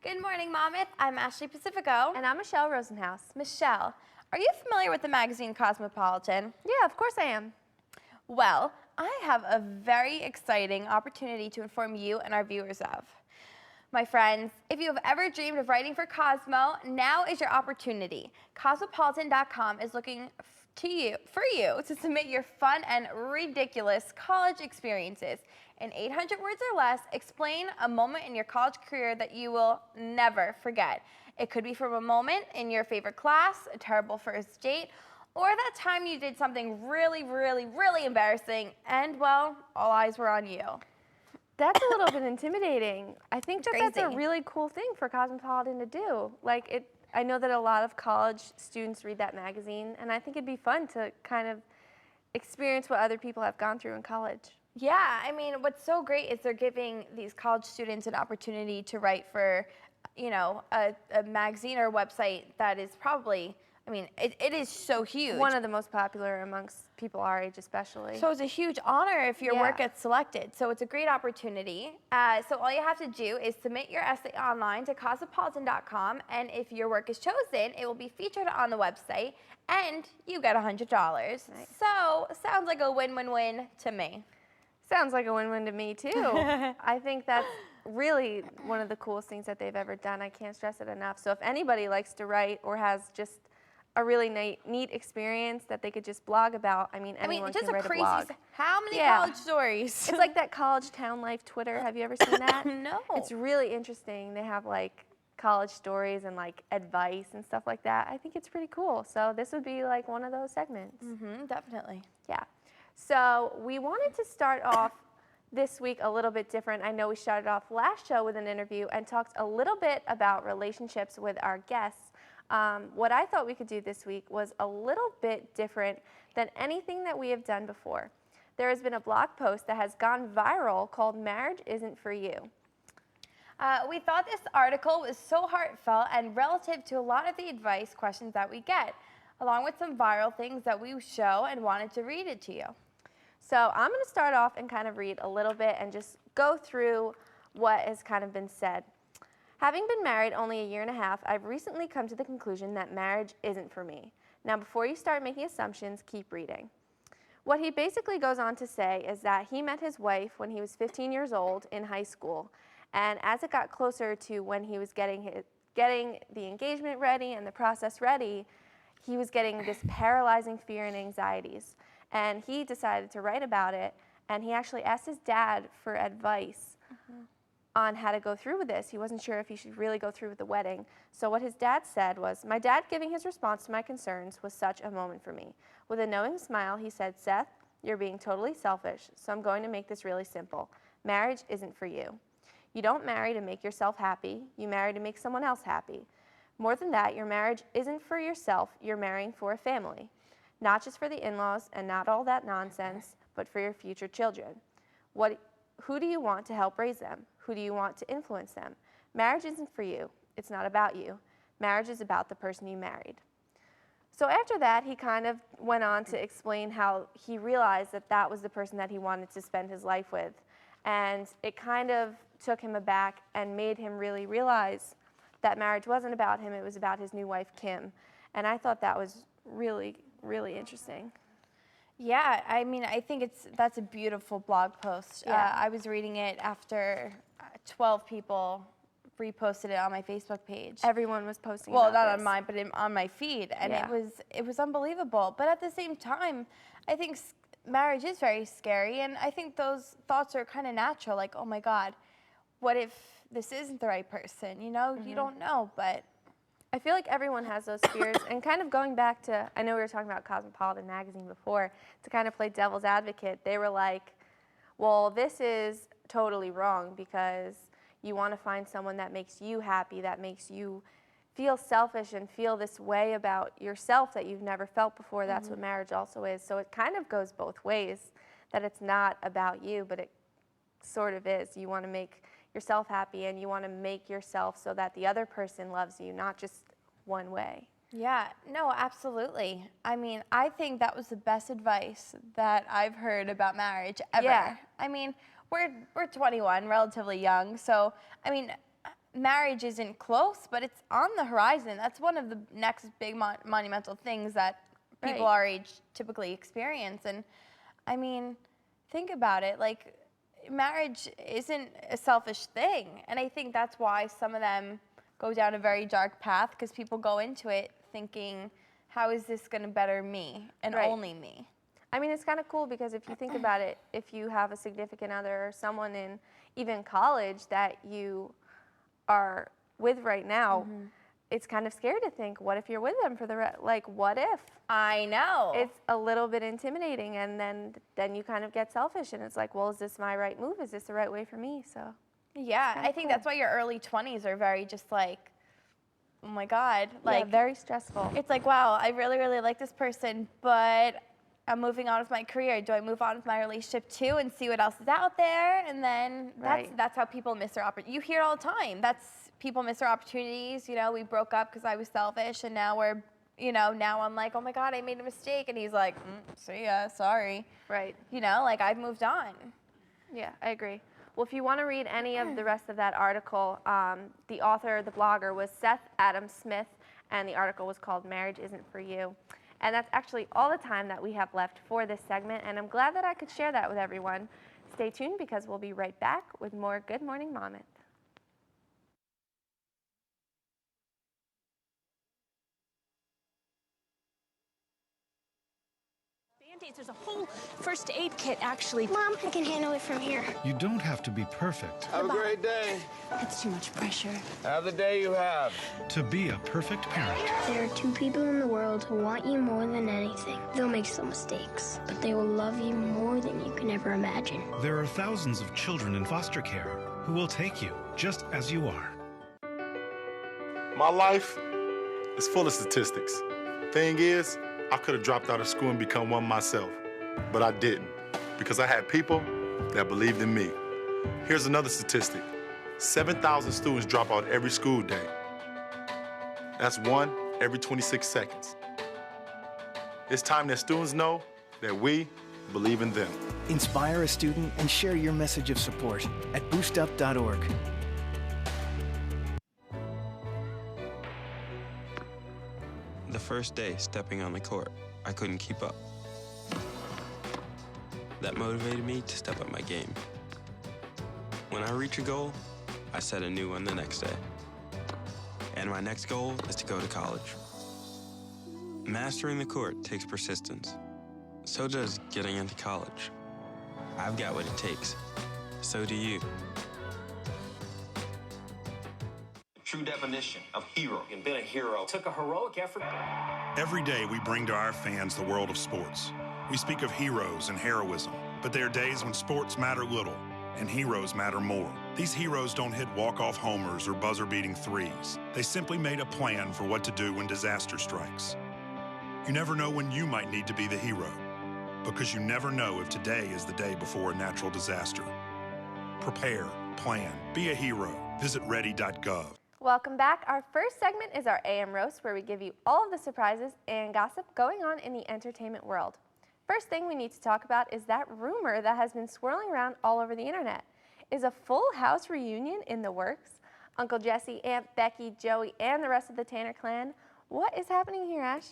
Good morning, Monmouth. I'm Ashley Pacifico. And I'm Michelle Rosenhaus. Michelle, are you familiar with the magazine Cosmopolitan? Yeah, of course I am. Well, I have a very exciting opportunity to inform you and our viewers of. My friends, if you have ever dreamed of writing for Cosmo, now is your opportunity. Cosmopolitan.com is looking for you to submit your fun and ridiculous college experiences. In 800 words or less, explain a moment in your college career that you will never forget. It could be from a moment in your favorite class, a terrible first date, or that time you did something really, really, really embarrassing, and well, all eyes were on you. That's a little bit intimidating. I think that's a crazy. really cool thing for Cosmopolitan to do. I know that a lot of college students read that magazine, and I think it'd be fun to kind of experience what other people have gone through in college. Yeah, I mean, what's so great is they're giving these college students an opportunity to write for, a magazine or a website that is probably, it is so huge. One of the most popular amongst people our age especially. So it's a huge honor if your work Yeah. gets selected. So it's a great opportunity. So all you have to do is submit your essay online to cosmopolitan.com, and if your work is chosen, it will be featured on the website, and you get $100. Nice. So sounds like a win-win-win to me. Sounds like a win-win to me too. I think that's really one of the coolest things that they've ever done. I can't stress it enough. So if anybody likes to write or has just a really neat experience that they could just blog about, anyone just can write a crazy. blog. How many Yeah. college stories? It's like that college town life Twitter. Have you ever seen that? No. It's really interesting. They have like college stories and like advice and stuff like that. I think it's pretty cool. So this would be like one of those segments. Definitely. Yeah. So we wanted to start off this week a little bit different. I know we started off last show with an interview and talked a little bit about relationships with our guests. What I thought we could do this week was a little bit different than anything that we have done before. There has been a blog post that has gone viral called Marriage Isn't For You. We thought this article was so heartfelt and relative to a lot of the advice questions that we get, along with some viral things that we show, and wanted to read it to you. So I'm going to start off and kind of read a little bit and just go through what has kind of been said. Having been married only a year and a half, I've recently come to the conclusion that marriage isn't for me. Now, before you start making assumptions, keep reading. What he basically goes on to say is that he met his wife when he was 15 years old in high school, and as it got closer to when he was getting the engagement ready and the process ready, he was getting this paralyzing fear and anxieties. And he decided to write about it, and he actually asked his dad for advice on how to go through with this. He wasn't sure if he should really go through with the wedding. So what his dad said was, "My dad giving his response to my concerns was such a moment for me. With a knowing smile, he said, 'Seth, you're being totally selfish, so I'm going to make this really simple. Marriage isn't for you. You don't marry to make yourself happy. You marry to make someone else happy. More than that, your marriage isn't for yourself. You're marrying for a family. Not just for the in-laws and not all that nonsense, but for your future children. Who do you want to help raise them? Who do you want to influence them? Marriage isn't for you. It's not about you. Marriage is about the person you married.'" So after that, he kind of went on to explain how he realized that that was the person that he wanted to spend his life with. And it kind of took him aback and made him really realize that marriage wasn't about him, it was about his new wife, Kim. And I thought that was really, really interesting. Yeah, I think that's a beautiful blog post. Yeah. I was reading it after 12 people reposted it on my Facebook page. Everyone was posting Well, about not this. on mine, but on my feed, and Yeah. it was unbelievable. But at the same time, I think marriage is very scary, and I think those thoughts are kind of natural. Like, oh my God, what if this isn't the right person? You don't know, but I feel like everyone has those fears. And kind of going back to, I know we were talking about Cosmopolitan magazine before, to kind of play devil's advocate, they were like, well, this is totally wrong because you want to find someone that makes you happy, that makes you feel selfish and feel this way about yourself that you've never felt before. That's what marriage also is. So it kind of goes both ways, that it's not about you, but it sort of is. You want to make yourself happy, and you want to make yourself so that the other person loves you, not just one way. yeah, no, absolutely. I think that was the best advice that I've heard about marriage ever. Yeah. We're 21, relatively young, so marriage isn't close, but it's on the horizon. That's one of the next big monumental things that people Right. our age typically experience. And I mean, think about it. Like, marriage isn't a selfish thing. And I think that's why some of them go down a very dark path, because people go into it thinking, how is this going to better me and Right. only me? I mean, it's kind of cool because if you think about it, if you have a significant other or someone in even college that you are with right now, it's kind of scary to think, what if you're with them for the like, what if? I know. It's a little bit intimidating, and then you kind of get selfish, and it's like, well, is this my right move? Is this the right way for me? So Yeah, kinda I think cool. that's why your early 20s are very just like, oh my God. Like, yeah, very stressful. it's like, wow, I really, really like this person, but I'm moving on with my career. Do I move on with my relationship too and see what else is out there? And then Right. that's how people miss their opportunity. You hear it all the time. That's people miss their opportunities. You know, we broke up because I was selfish, and now we're, you know, now I'm like, oh my God, I made a mistake. And he's like, see ya, sorry. Right. You know, like, I've moved on. Yeah, I agree. Well, if you want to read any of the rest of that article, the author, the blogger, was Seth Adam Smith, and the article was called Marriage Isn't For You. And that's actually all the time that we have left for this segment, and I'm glad that I could share that with everyone. Stay tuned, because we'll be right back with more Good Morning Monmouth. Band-Aids, there's a whole first aid kit, actually. Mom, I can handle it from here. You don't have to be perfect Have a great day. That's too much pressure. Have the day you have. to be a perfect parent. There are two people in the world who want you more than anything. They'll make some mistakes, but they will love you more than you can ever imagine. There are thousands of children in foster care who will take you just as you are. My life is full of statistics. Thing is, I could have dropped out of school and become one myself, but I didn't, because I had people that believed in me. Here's another statistic. 7,000 students drop out every school day. That's one every 26 seconds. It's time that students know that we believe in them. Inspire a student and share your message of support at boostup.org. The first day stepping on the court, I couldn't keep up. That motivated me to step up my game. When I reach a goal, I set a new one the next day. And my next goal is to go to college. Mastering the court takes persistence. So does getting into college. I've got what it takes. So do you. True definition of hero. And been a hero. Took a heroic effort. Every day we bring to our fans the world of sports. We speak of heroes and heroism, but there are days when sports matter little and heroes matter more. These heroes don't hit walk-off homers or buzzer-beating threes. They simply made a plan for what to do when disaster strikes. You never know when you might need to be the hero, because you never know if today is the day before a natural disaster. Prepare, plan, be a hero. Visit ready.gov. Welcome back. Our first segment is our AM Roast, where we give you all of the surprises and gossip going on in the entertainment world. First thing we need to talk about is that rumor that has been swirling around all over the internet. Is a Full House reunion in the works? Uncle Jesse, Aunt Becky, Joey, and the rest of the Tanner clan. What is happening here, Ash?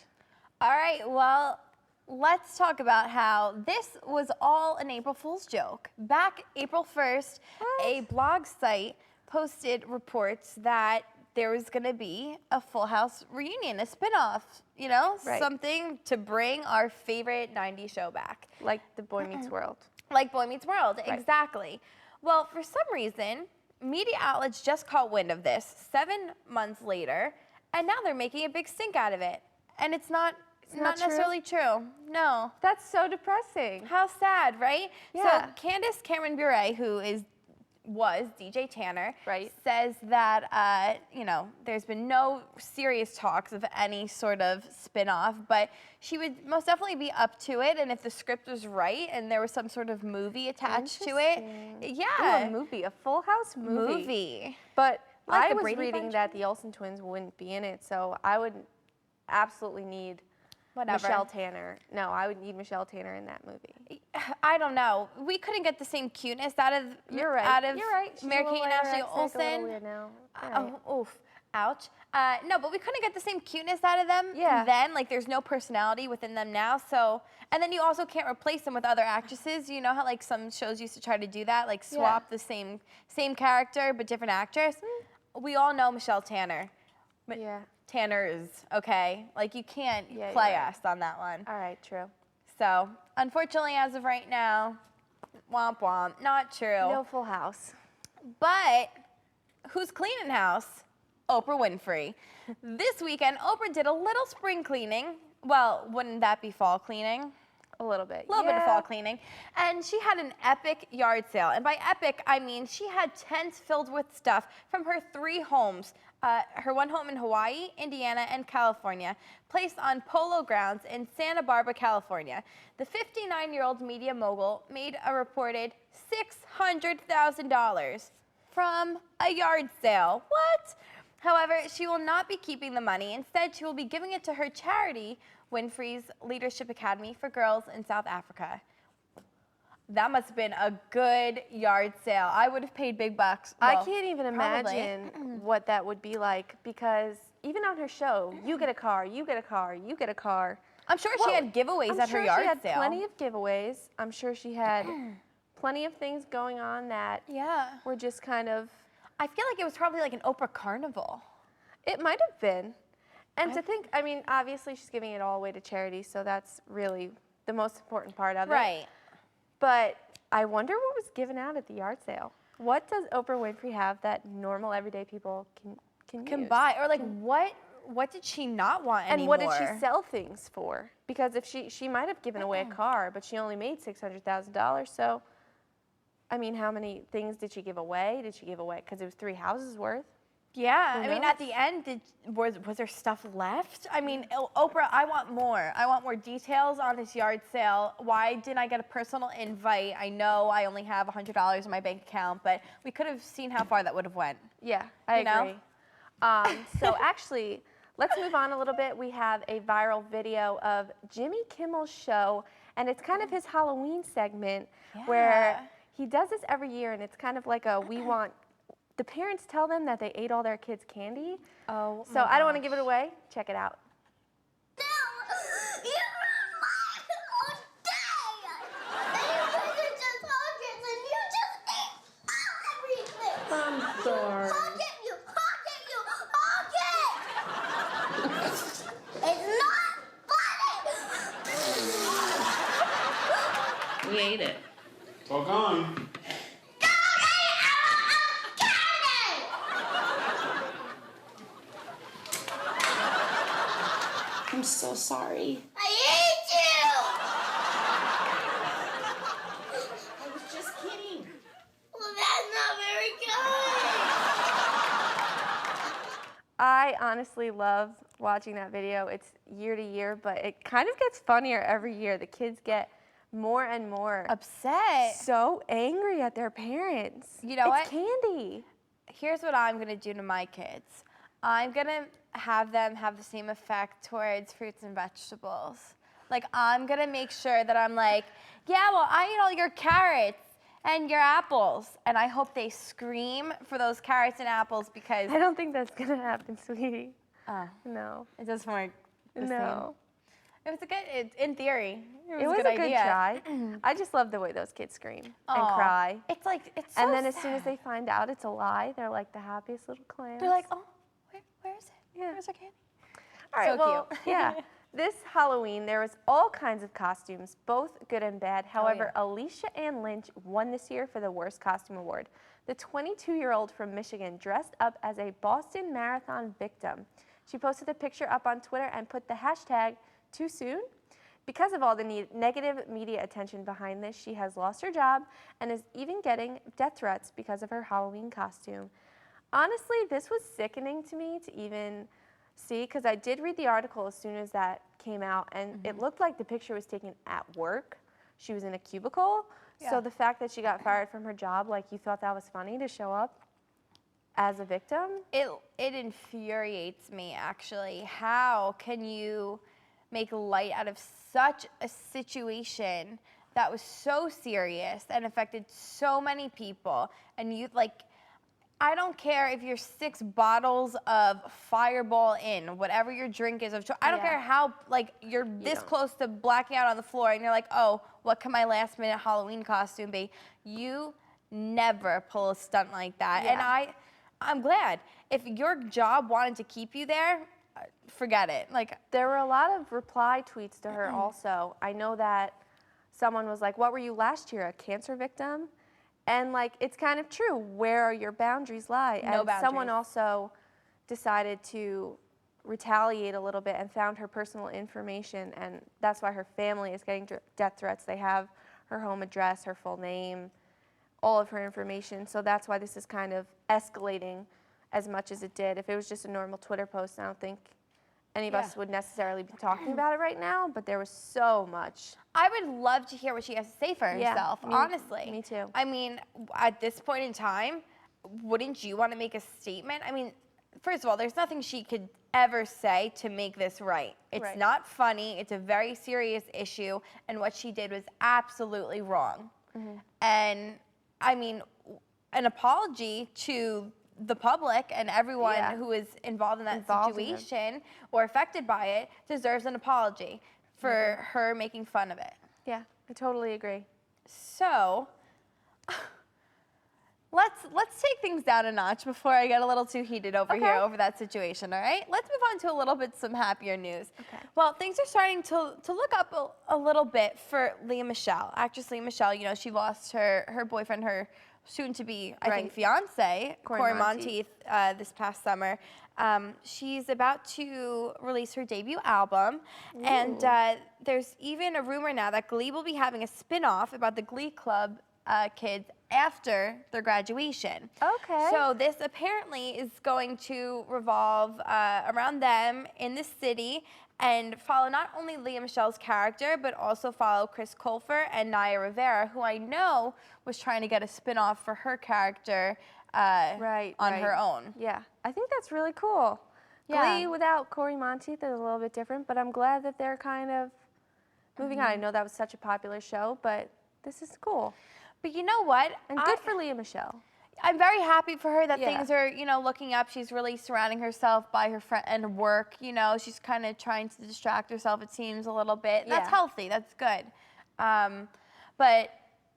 All right, well, let's talk about how this was all an April Fool's joke. Back April 1st, a blog site posted reports that there was going to be a Full House reunion, a spinoff, you know, Right. something to bring our favorite 90s show back. Like the Boy Meets World. Like Boy Meets World, exactly. Well, for some reason, media outlets just caught wind of this 7 months later, and now they're making a big stink out of it. And it's not not true? necessarily true. No. That's so depressing. How sad, right? Yeah. So Candace Cameron Bure, who was DJ Tanner, Right. says that, you know, there's been no serious talks of any sort of spin-off, but she would most definitely be up to it, and if the script was right and there was some sort of movie attached to it, yeah. Ooh, a movie, a Full House movie. But Like I the was Brady reading Bunch? that the Olsen twins wouldn't be in it, so I would absolutely need Whatever. Michelle Tanner. No, I would need Michelle Tanner in that movie. I don't know. We couldn't get the same cuteness out of You're right. out of You're right. She's Mary a little Kate and Ashley anorexic, a little Olsen. weird now. You're right. Oh, oof. Ouch. No, but we couldn't get the same cuteness out of them then. Like, there's no personality within them now. So, and then you also can't replace them with other actresses. You know how, like, some shows used to try to do that? Like, swap the same character but different actress? We all know Michelle Tanner. Yeah. Tanners, okay? Like, you can't play us on that one. All right, true. So, unfortunately, as of right now, womp womp, not true. No Full House. But who's cleaning house? Oprah Winfrey. This weekend, Oprah did a little spring cleaning. Well, wouldn't that be fall cleaning? A little bit. A little bit of fall cleaning. And she had an epic yard sale. And by epic, I mean she had tents filled with stuff from her 3 homes. Her one home in Hawaii, Indiana, and California, placed on Polo Grounds in Santa Barbara, California. The 59-year-old media mogul made a reported $600,000 from a yard sale. What? However, she will not be keeping the money. Instead, she will be giving it to her charity, Winfrey's Leadership Academy for Girls in South Africa. That must have been a good yard sale. I would have paid big bucks. I Well, can't even probably. imagine what that would be like, because even on her show, you get a car, you get a car, you get a car. I'm sure she had giveaways at her yard I'm sure she had sale. plenty of giveaways. I'm sure she had plenty of things going on that were just kind of... I feel like it was probably like an Oprah carnival. It might have been. And to think, I mean, obviously she's giving it all away to charity, so that's really the most important part of it. Right. But I wonder what was given out at the yard sale. What does Oprah Winfrey have that normal, everyday people can use? Buy? Or like, what did she not want And anymore? what did she sell things for? Because if she might have given away a car, but she only made $600,000, so... I mean, how many things did she give away? Did she give away, because it was 3 houses worth? Yeah, Who I mean, knows? at the end, was there stuff left? I mean, Oprah, I want more. I want more details on this yard sale. Why didn't I get a personal invite? I know I only have $100 in my bank account, but we could have seen how far that would have went. Yeah, I You know? agree. So actually, let's move on a little bit. We have a viral video of Jimmy Kimmel's show, and it's kind of his Halloween segment where he does this every year, and it's kind of like a the parents tell them that they ate all their kids' candy. Oh, so I don't want to give it away. Check it out. I'm sorry. We ate it. It's all gone. I'm so sorry. I hate you! I was just kidding. Well, that's not very good. I honestly love watching that video. It's year to year, but it kind of gets funnier every year. The kids get more and more upset, so angry at their parents. You know what? It's candy. Here's what I'm gonna do to my kids. I'm gonna have them have the same effect towards fruits and vegetables. Like, I'm gonna make sure that I'm like, yeah, well, I ate all your carrots and your apples. And I hope they scream for those carrots and apples because... I don't think that's gonna happen, sweetie. Oh. No. It doesn't work the No. same. It was a good, in theory, It was a good idea. try. I just love the way those kids scream and Aw. cry. It's like, it's so And then as soon as sad. they find out it's a lie, they're like the happiest little clams. They're like, oh, where is it? Yeah. Where's our candy? All right, So well, cute. yeah. This Halloween, there was all kinds of costumes, both good and bad. However, Alicia Ann Lynch won this year for the Worst Costume Award. The 22-year-old from Michigan dressed up as a Boston Marathon victim. She posted a picture up on Twitter and put the hashtag too soon. Because of all the negative media attention behind this, she has lost her job and is even getting death threats because of her Halloween costume. Honestly, this was sickening to me to even see, because I did read the article as soon as that came out, and it looked like the picture was taken at work. She was in a cubicle. Yeah. So the fact that she got fired from her job, like, you thought that was funny to show up as a victim? It infuriates me, actually. How can you make light out of such a situation that was so serious and affected so many people. And you, like, I don't care if you're 6 bottles of Fireball in, whatever your drink is. I don't care how, like, you're this close to blacking out on the floor and you're like, oh, what can my last minute Halloween costume be? You never pull a stunt like that. Yeah. And I'm glad. If your job wanted to keep you there, forget it. Like, there were a lot of reply tweets to her also. I know that someone was like, what were you last year, a cancer victim? And like, it's kind of true. Where your boundaries lie. No boundaries. Someone also decided to retaliate a little bit and found her personal information, and that's why her family is getting death threats. They have her home address, her full name, all of her information. So that's why this is kind of escalating as much as it did. If it was just a normal Twitter post, I don't think any of us would necessarily be talking about it right now, but there was so much. I would love to hear what she has to say for herself, honestly. Me too. I mean, at this point in time, wouldn't you want to make a statement? I mean, first of all, there's nothing she could ever say to make this right. It's not funny. It's a very serious issue, and what she did was absolutely wrong. And, I mean, an apology to the public and everyone who is involved in that situation or affected by it deserves an apology for her making fun of it. Yeah, I totally agree. So let's take things down a notch before I get a little too heated over here over that situation, all right? Let's move on to a little bit some happier news. Okay. Well, things are starting to look up a little bit for Lea Michele. Actress Lea Michele, you know, she lost her boyfriend, her soon-to-be, I think, fiance, Corey Monteith, this past summer. She's about to release her debut album, and there's even a rumor now that Glee will be having a spin-off about the Glee Club kids after their graduation. Okay. So this apparently is going to revolve around them in the city and follow not only Lea Michele's character, but also follow Chris Colfer and Naya Rivera, who I know was trying to get a spin-off for her character on her own. Yeah, I think that's really cool. Glee without Corey Monteith is a little bit different, but I'm glad that they're kind of moving on. I know that was such a popular show, but this is cool. But you know what? And good for Lea Michele. I'm very happy for her that things are, you know, looking up. She's really surrounding herself by her friend and work. You know, she's kind of trying to distract herself, it seems, a little bit. That's healthy. That's good. But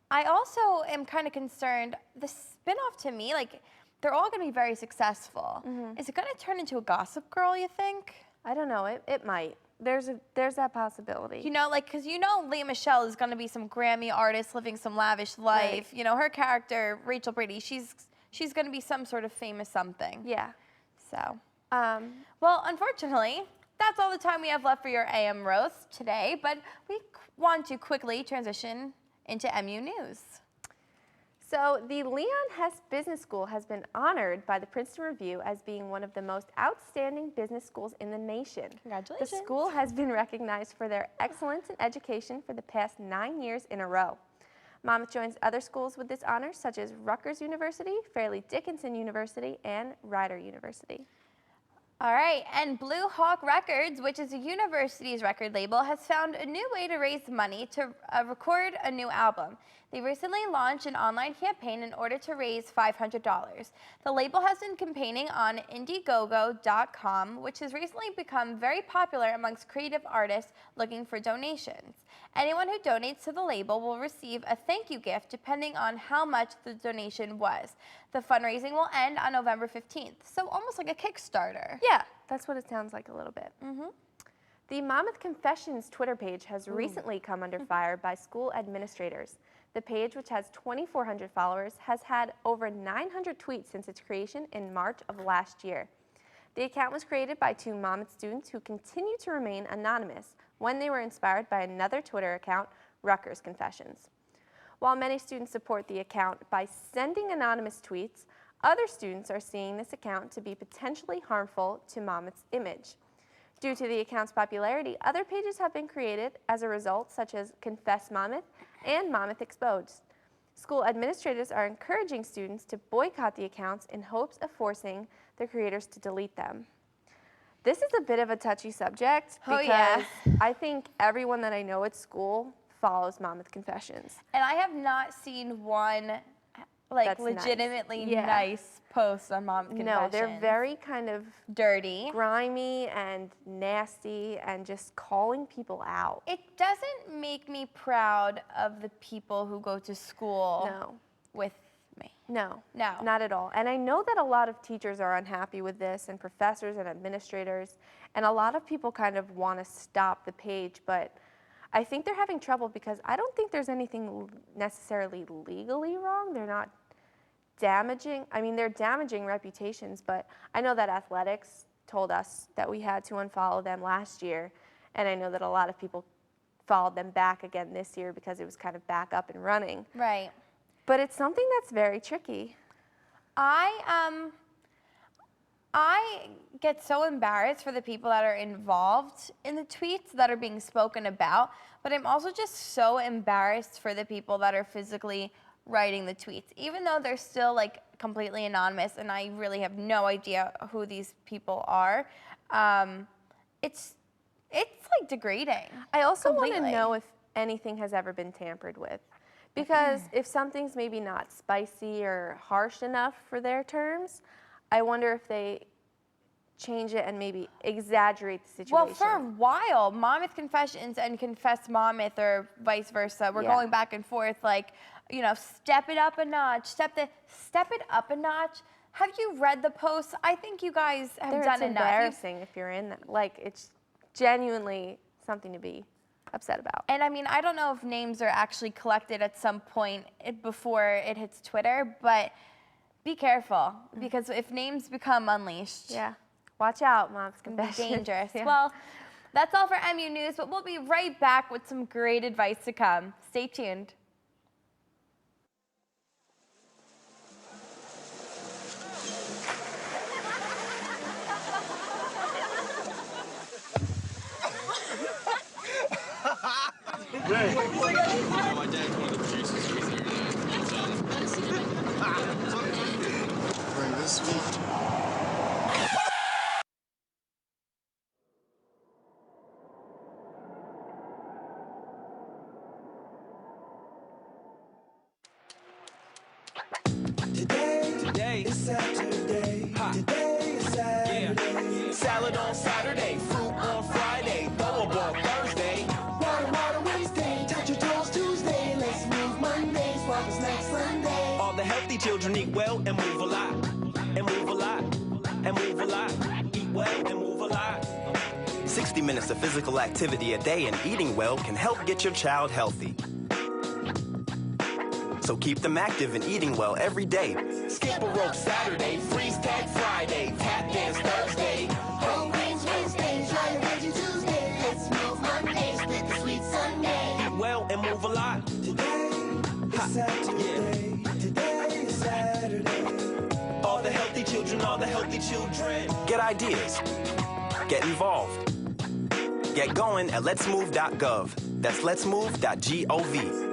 I also am kind of concerned. The spinoff, to me, like, they're all going to be very successful. Is it going to turn into a Gossip Girl, you think? I don't know. It might. There's that possibility. You know, like, because you know Lea Michele is going to be some Grammy artist living some lavish life. You know, her character, Rachel Brady, she's going to be some sort of famous something. Yeah. So, well, unfortunately, that's all the time we have left for your AM roast today, but we want to quickly transition into MU News. So the Leon Hess Business School has been honored by the Princeton Review as being one of the most outstanding business schools in the nation. Congratulations. The school has been recognized for their excellence in education for the past 9 years in a row. Monmouth joins other schools with this honor, such as Rutgers University, Fairleigh Dickinson University, and Rider University. All right, and Blue Hawk Records, which is a university's record label, has found a new way to raise money to record a new album. They recently launched an online campaign in order to raise $500. The label has been campaigning on Indiegogo.com, which has recently become very popular amongst creative artists looking for donations. Anyone who donates to the label will receive a thank you gift depending on how much the donation was. The fundraising will end on November 15th, so almost like a Kickstarter. Yeah, that's what it sounds like a little bit. The Monmouth Confessions Twitter page has recently come under fire by school administrators. The page, which has 2,400 followers, has had over 900 tweets since its creation in March of last year. The account was created by 2 Monmouth students who continue to remain anonymous when they were inspired by another Twitter account, Rutgers Confessions. While many students support the account by sending anonymous tweets, other students are seeing this account to be potentially harmful to Monmouth's image. Due to the account's popularity, other pages have been created as a result, such as Confess Monmouth and Monmouth Exposed. School administrators are encouraging students to boycott the accounts in hopes of forcing the creators to delete them. This is a bit of a touchy subject Oh, because yeah. I think everyone that I know at school follows Monmouth Confessions. And I have not seen one like That's nice. legitimately Yeah. nice post on Monmouth Confessions. No, they're very kind of dirty, grimy, and nasty, and just calling people out. It doesn't make me proud of the people who go to school with me. No, No. not at all. And I know that a lot of teachers are unhappy with this, and professors and administrators, and a lot of people kind of want to stop the page, but I think they're having trouble because I don't think there's anything necessarily legally wrong. They're not damaging, I mean, they're damaging reputations, but I know that athletics told us that we had to unfollow them last year, and I know that a lot of people followed them back again this year because it was kind of back up and running. Right. But it's something that's very tricky. I get so embarrassed for the people that are involved in the tweets that are being spoken about, but I'm also just so embarrassed for the people that are physically writing the tweets, even though they're still like completely anonymous and I really have no idea who these people are. It's like degrading. I also want to completely. know if anything has ever been tampered with. Because if something's maybe not spicy or harsh enough for their terms, I wonder if they change it and maybe exaggerate the situation. Well, for a while, Monmouth Confessions and Confess Monmouth, or vice versa, we're going back and forth, like, you know, step it up a notch, step it up a notch. Have you read the posts? I think you guys have done It's enough. embarrassing if you're in that. Like, it's genuinely something to be upset about. And I mean, I don't know if names are actually collected at some point before it hits Twitter, but be careful, because if names become unleashed, watch out, Mom's it can be Confessions. dangerous. Yeah. Well, that's all for MU News, but we'll be right back with some great advice to come. Stay tuned. My dad's one of the producers, so he's there today. Bring this week. Today is Saturday. Today is Saturday. Salad on Saturday, fruit on Friday, throw a ball Thursday. Water Wednesday, touch your toes Tuesday. Let's move Monday, swap us next Sunday. All the healthy children eat well and move a lot. And move a lot. And move a lot. Eat well and move a lot. 60 minutes of physical activity a day and eating well can help get your child healthy. So keep them active and eating well every day. Skip a rope Saturday, freeze tag Friday, tap dance Thursday. Whole grains Wednesday, try a veggie Tuesday. Let's move Monday, split the sweet Sunday. Eat well and move a lot. Today is Saturday. Today is Saturday. All the healthy children, all the healthy children. Get ideas. Get involved. Get going at letsmove.gov. That's letsmove.gov.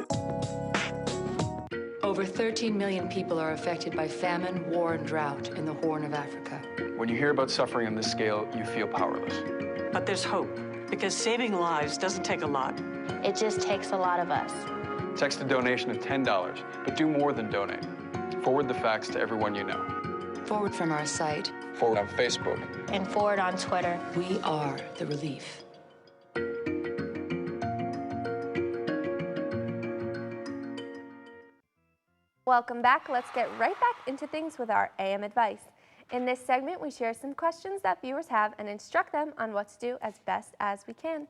Over 13 million people are affected by famine, war, and drought in the Horn of Africa. When you hear about suffering on this scale, you feel powerless. But there's hope, because saving lives doesn't take a lot. It just takes a lot of us. Text a donation of $10, but do more than donate. Forward the facts to everyone you know. Forward from our site. Forward on Facebook. And forward on Twitter. We are the relief. Welcome back. Let's get right back into things with our AM advice. In this segment, we share some questions that viewers have and instruct them on what to do as best as we can.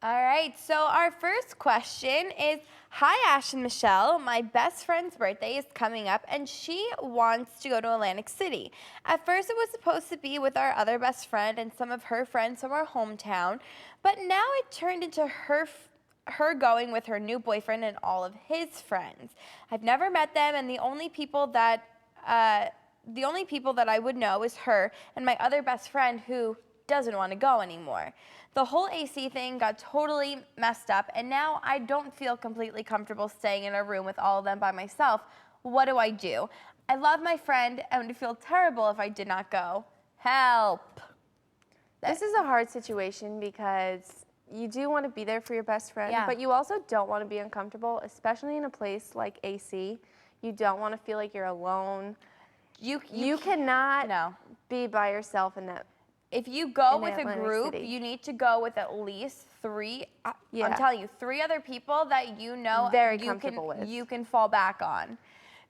All right, so our first question is, hi Ash and Michelle, my best friend's birthday is coming up and she wants to go to Atlantic City. At first it was supposed to be with our other best friend and some of her friends from our hometown, but now it turned into her going with her new boyfriend and all of his friends. I've never met them, and the only people that I would know is her and my other best friend who doesn't want to go anymore. The whole AC thing got totally messed up, and now I don't feel completely comfortable staying in a room with all of them by myself. What do I do? I love my friend and would feel terrible if I did not go. Help. This is a hard situation because you do want to be there for your best friend, Yeah. but you also don't want to be uncomfortable, especially in a place like AC. You don't want to feel like you're alone. You cannot be by yourself in that. If you go in with a Atlantic group, City. you need to go with at least 3. Yeah. I'm telling you, 3 other people that you know Very you comfortable with. You can fall back on.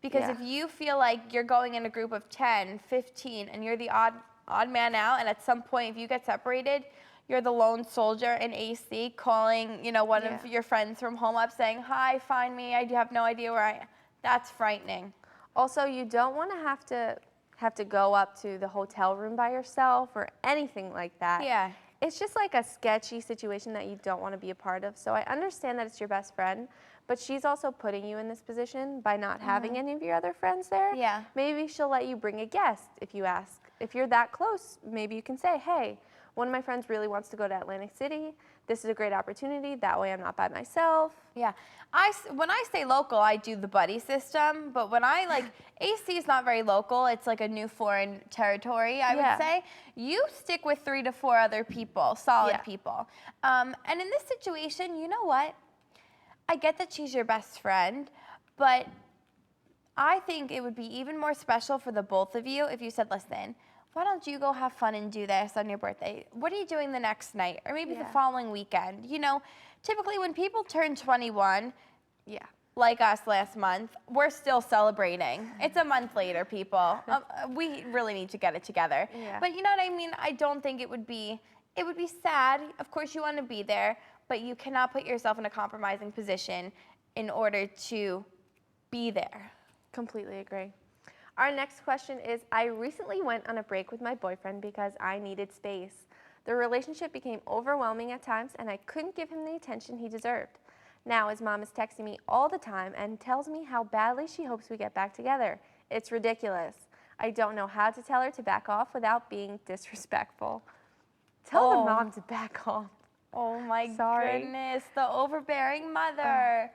Because Yeah. if you feel like you're going in a group of 10, 15, and you're the odd man out, and at some point if you get separated, you're the lone soldier in AC calling, one of your friends from home up saying, "Hi, find me. I have no idea where I am." That's frightening. Also, you don't want to have to go up to the hotel room by yourself or anything like that. Yeah. It's just like a sketchy situation that you don't want to be a part of. So I understand that it's your best friend, but she's also putting you in this position by not having any of your other friends there. Yeah. Maybe she'll let you bring a guest if you ask. If you're that close, maybe you can say, "Hey, one of my friends really wants to go to Atlantic City. This is a great opportunity. That way I'm not by myself." Yeah. When I say local, I do the buddy system, but when AC is not very local, it's like a new foreign territory, I would say. You stick with 3 to 4 other people, solid people. And in this situation, you know what? I get that she's your best friend, but I think it would be even more special for the both of you if you said, "Listen, why don't you go have fun and do this on your birthday? What are you doing the next night? Or maybe the following weekend?" Typically when people turn 21, like us last month, we're still celebrating. It's a month later, people. We really need to get it together. Yeah. But you know what I mean? I don't think it would be sad. Of course you want to be there, but you cannot put yourself in a compromising position in order to be there. Completely agree. Our next question is, I recently went on a break with my boyfriend because I needed space. The relationship became overwhelming at times and I couldn't give him the attention he deserved. Now his mom is texting me all the time and tells me how badly she hopes we get back together. It's ridiculous. I don't know how to tell her to back off without being disrespectful. Tell the mom to back off. Oh my Sorry. goodness, the overbearing mother.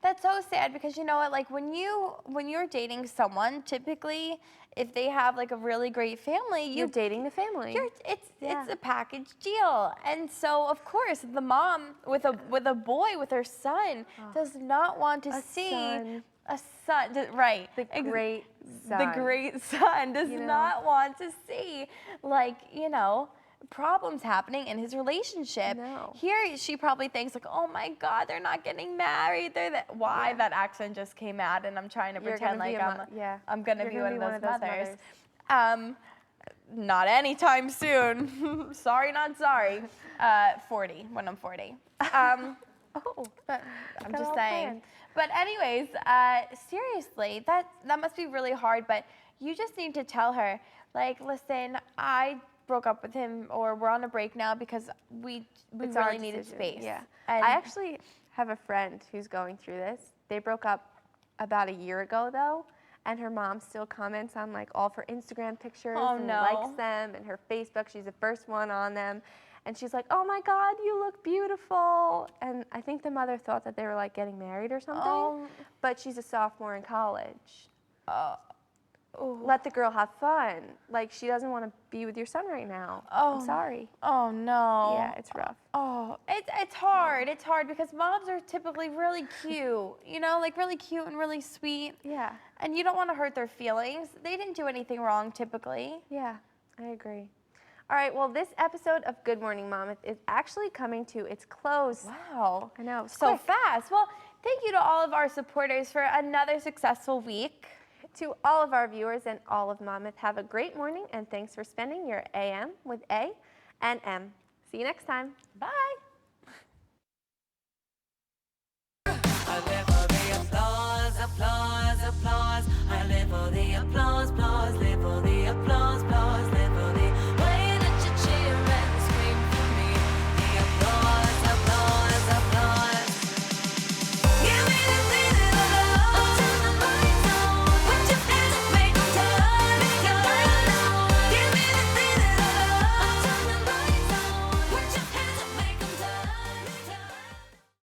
That's so sad because you know what, like when you're dating someone, typically if they have like a really great family, You're dating the family. It's a package deal. And so of course the mom with a boy, with her son, does not want to see a son, right. The great son. The great son does not want to see problems happening in his relationship. No. Here she probably thinks like, "Oh my God, they're not getting married. Why that accent just came out?" And I'm trying to pretend like I'm gonna be one of those mothers. Not anytime soon. Sorry, not sorry. 40 when I'm 40. But I'm just saying. But anyways, seriously, that must be really hard. But you just need to tell her, like, "Listen, I broke up with him, or we're on a break now because we really needed space." Yeah. And I actually have a friend who's going through this. They broke up about a year ago though, and her mom still comments on like all of her Instagram pictures and likes them, and her Facebook, she's the first one on them. And she's like, "Oh my God, you look beautiful." And I think the mother thought that they were like getting married or something, but she's a sophomore in college. Let the girl have fun. Like, she doesn't want to be with your son right now. I'm sorry. Oh no. Yeah, it's rough. Oh, it's hard. It's hard because moms are typically really cute, like really cute and really sweet. Yeah. And you don't want to hurt their feelings. They didn't do anything wrong typically. Yeah, I agree. All right, well, this episode of Good Morning Mom is actually coming to its close. Wow. I know. So fast. Well, thank you to all of our supporters for another successful week. To all of our viewers and all of Monmouth, have a great morning, and thanks for spending your AM with A and M. See you next time. Bye. I live for the applause, applause, applause. I live for the applause, applause, live for the